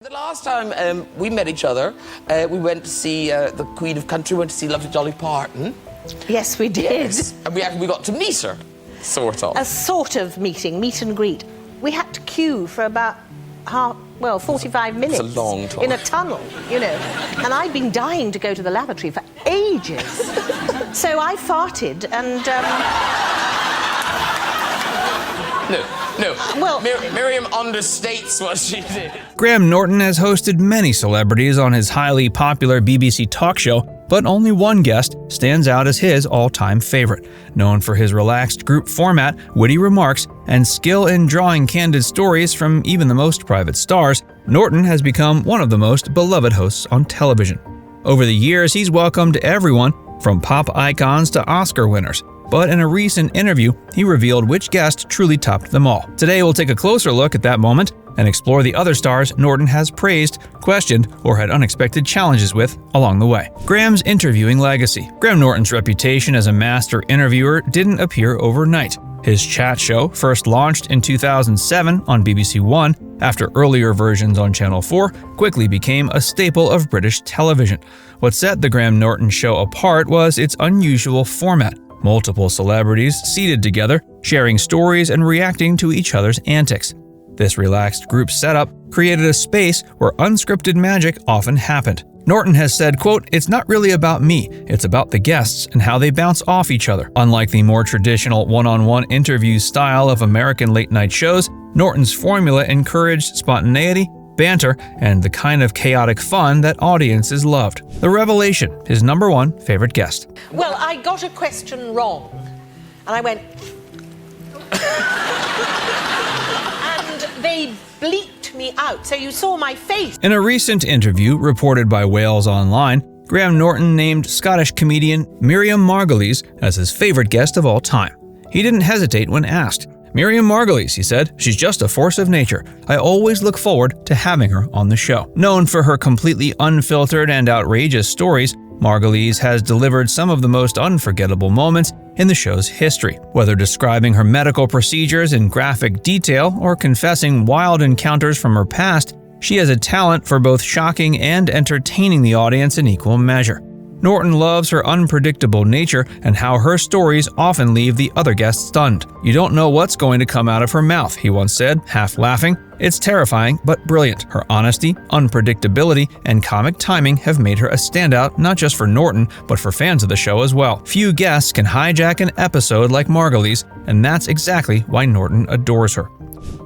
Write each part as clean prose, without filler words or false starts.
The last time we met each other, we went to see the Queen of Country, went to see Lovely Dolly Parton. Yes, we did. Yes. And we got to meet her, sort of. A sort of meeting, meet and greet. We had to queue for about 45 minutes. It's a long time. In a tunnel, you know. And I'd been dying to go to the lavatory for ages. So I farted and... No. Well, Miriam understates what she did. Graham Norton has hosted many celebrities on his highly popular BBC talk show, but only one guest stands out as his all-time favorite. Known for his relaxed group format, witty remarks, and skill in drawing candid stories from even the most private stars, Norton has become one of the most beloved hosts on television. Over the years, he's welcomed everyone from pop icons to Oscar winners. But in a recent interview, he revealed which guest truly topped them all. Today, we'll take a closer look at that moment and explore the other stars Norton has praised, questioned, or had unexpected challenges with along the way. Graham's interviewing legacy. Graham Norton's reputation as a master interviewer didn't appear overnight. His chat show, first launched in 2007 on BBC One, after earlier versions on Channel 4, quickly became a staple of British television. What set the Graham Norton show apart was its unusual format. Multiple celebrities seated together, sharing stories and reacting to each other's antics. This relaxed group setup created a space where unscripted magic often happened. Norton has said, quote, "It's not really about me, it's about the guests and how they bounce off each other." Unlike the more traditional one-on-one interview style of American late-night shows, Norton's formula encouraged spontaneity, banter, and the kind of chaotic fun that audiences loved. The Revelation, his number one favorite guest. Well, I got a question wrong, and I went... and they bleeped me out, so you saw my face. In a recent interview reported by Wales Online, Graham Norton named Scottish comedian Miriam Margolyes as his favorite guest of all time. He didn't hesitate when asked. Miriam Margolyes, he said, "She's just a force of nature. I always look forward to having her on the show." Known for her completely unfiltered and outrageous stories, Margolyes has delivered some of the most unforgettable moments in the show's history. Whether describing her medical procedures in graphic detail or confessing wild encounters from her past, she has a talent for both shocking and entertaining the audience in equal measure. Norton loves her unpredictable nature and how her stories often leave the other guests stunned. "You don't know what's going to come out of her mouth," he once said, half laughing. "It's terrifying, but brilliant." Her honesty, unpredictability, and comic timing have made her a standout not just for Norton, but for fans of the show as well. Few guests can hijack an episode like Margolyes, and that's exactly why Norton adores her.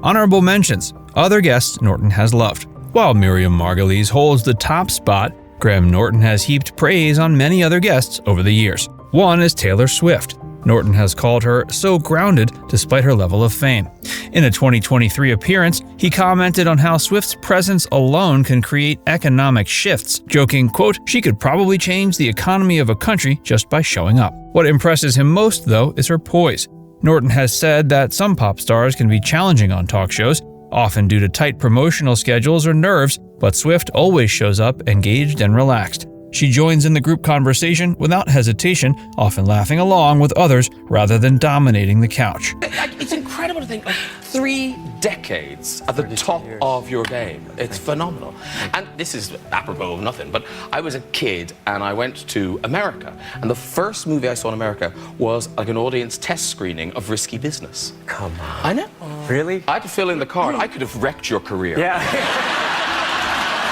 Honorable mentions. Other guests Norton has loved. While Miriam Margolyes holds the top spot, Graham Norton has heaped praise on many other guests over the years. One is Taylor Swift. Norton has called her so grounded despite her level of fame. In a 2023 appearance, he commented on how Swift's presence alone can create economic shifts, joking, quote, "She could probably change the economy of a country just by showing up." What impresses him most, though, is her poise. Norton has said that some pop stars can be challenging on talk shows, often due to tight promotional schedules or nerves, but Swift always shows up engaged and relaxed. She joins in the group conversation without hesitation, often laughing along with others rather than dominating the couch. It's incredible to think, 3 decades at the top of your game. It's phenomenal. And this is apropos of nothing, but I was a kid and I went to America, and the first movie I saw in America was like an audience test screening of Risky Business. Come on. I know. Really? I had to fill in the card. I could have wrecked your career. Yeah.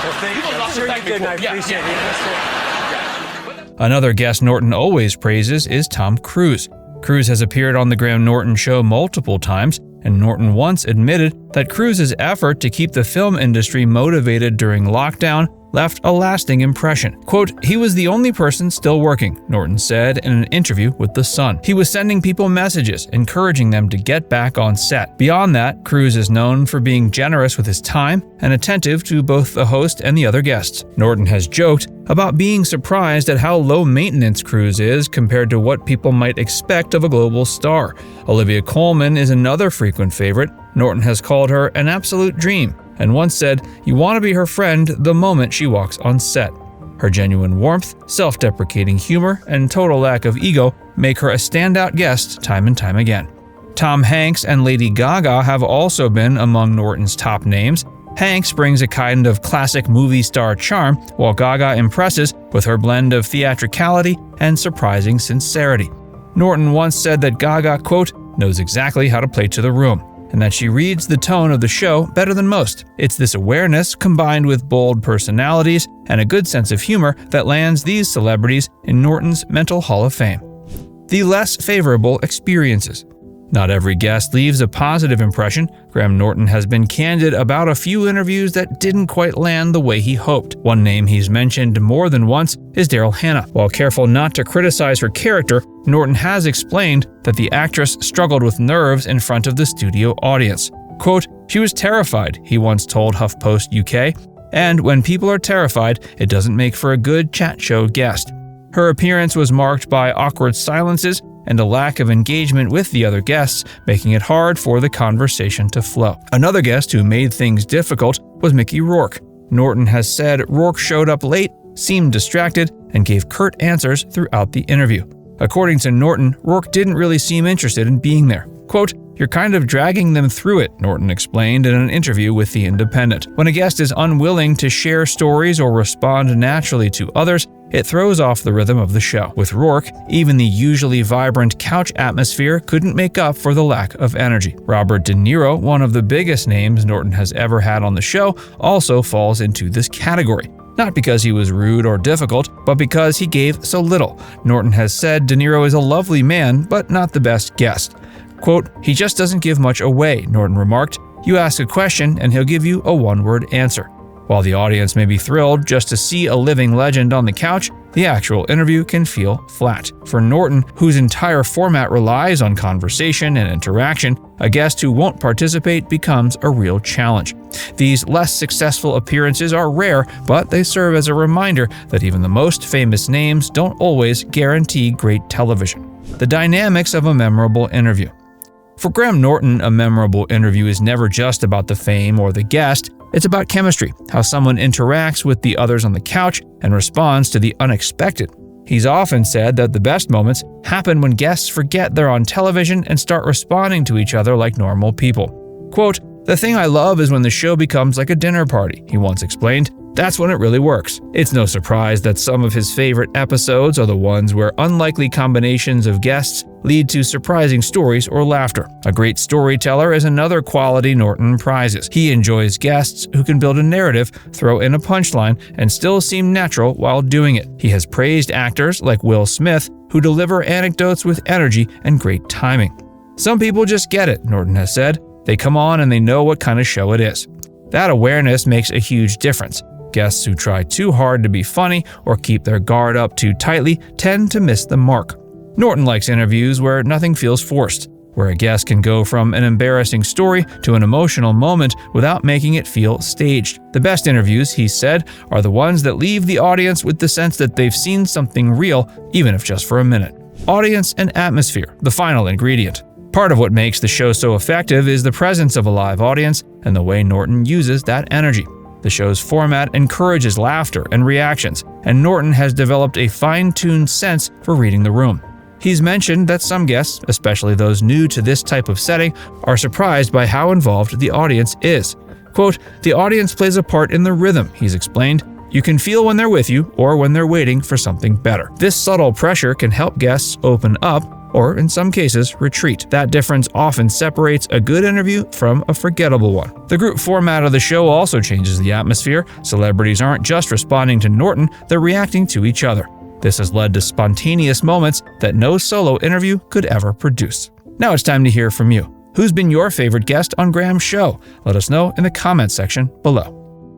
Well, thank you. I'm sure you did, and I appreciate it. Another guest Norton always praises is Tom Cruise. Cruise has appeared on The Graham Norton Show multiple times, and Norton once admitted that Cruise's effort to keep the film industry motivated during lockdown left a lasting impression. Quote, "He was the only person still working," Norton said in an interview with The Sun. He was sending people messages, encouraging them to get back on set. Beyond that, Cruise is known for being generous with his time and attentive to both the host and the other guests. Norton has joked about being surprised at how low-maintenance Cruise is compared to what people might expect of a global star. Olivia Colman is another frequent favorite. Norton has called her an absolute dream, and once said, "You want to be her friend the moment she walks on set." Her genuine warmth, self-deprecating humor, and total lack of ego make her a standout guest time and time again. Tom Hanks and Lady Gaga have also been among Norton's top names. Hanks brings a kind of classic movie star charm, while Gaga impresses with her blend of theatricality and surprising sincerity. Norton once said that Gaga, quote, knows exactly how to play to the room, and that she reads the tone of the show better than most. It's this awareness combined with bold personalities and a good sense of humor that lands these celebrities in Norton's Mental Hall of Fame. The less favorable experiences. Not every guest leaves a positive impression. Graham Norton has been candid about a few interviews that didn't quite land the way he hoped. One name he's mentioned more than once is Daryl Hannah. While careful not to criticize her character, Norton has explained that the actress struggled with nerves in front of the studio audience. Quote, she was terrified, he once told HuffPost UK, and when people are terrified, it doesn't make for a good chat show guest. Her appearance was marked by awkward silences and a lack of engagement with the other guests, making it hard for the conversation to flow. Another guest who made things difficult was Mickey Rourke. Norton has said Rourke showed up late, seemed distracted, and gave curt answers throughout the interview. According to Norton, Rourke didn't really seem interested in being there. Quote, you're kind of dragging them through it, Norton explained in an interview with The Independent. When a guest is unwilling to share stories or respond naturally to others, it throws off the rhythm of the show. With Rourke, even the usually vibrant couch atmosphere couldn't make up for the lack of energy. Robert De Niro, one of the biggest names Norton has ever had on the show, also falls into this category. Not because he was rude or difficult, but because he gave so little. Norton has said De Niro is a lovely man, but not the best guest. Quote, he just doesn't give much away, Norton remarked. You ask a question and he'll give you a one-word answer. While the audience may be thrilled just to see a living legend on the couch, the actual interview can feel flat. For Norton, whose entire format relies on conversation and interaction, a guest who won't participate becomes a real challenge. These less successful appearances are rare, but they serve as a reminder that even the most famous names don't always guarantee great television. The dynamics of a memorable interview. For Graham Norton, a memorable interview is never just about the fame or the guest. It's about chemistry, how someone interacts with the others on the couch and responds to the unexpected. He's often said that the best moments happen when guests forget they're on television and start responding to each other like normal people. Quote, the thing I love is when the show becomes like a dinner party, he once explained. That's when it really works. It's no surprise that some of his favorite episodes are the ones where unlikely combinations of guests lead to surprising stories or laughter. A great storyteller is another quality Norton prizes. He enjoys guests who can build a narrative, throw in a punchline, and still seem natural while doing it. He has praised actors like Will Smith who deliver anecdotes with energy and great timing. Some people just get it, Norton has said. They come on and they know what kind of show it is. That awareness makes a huge difference. Guests who try too hard to be funny or keep their guard up too tightly tend to miss the mark. Norton likes interviews where nothing feels forced, where a guest can go from an embarrassing story to an emotional moment without making it feel staged. The best interviews, he said, are the ones that leave the audience with the sense that they've seen something real, even if just for a minute. Audience and atmosphere, the final ingredient. Part of what makes the show so effective is the presence of a live audience and the way Norton uses that energy. The show's format encourages laughter and reactions, and Norton has developed a fine-tuned sense for reading the room. He's mentioned that some guests, especially those new to this type of setting, are surprised by how involved the audience is. Quote, the audience plays a part in the rhythm, he's explained. You can feel when they're with you or when they're waiting for something better. This subtle pressure can help guests open up or, in some cases, retreat. That difference often separates a good interview from a forgettable one. The group format of the show also changes the atmosphere. Celebrities aren't just responding to Norton, they're reacting to each other. This has led to spontaneous moments that no solo interview could ever produce. Now it's time to hear from you. Who's been your favorite guest on Graham's show? Let us know in the comments section below.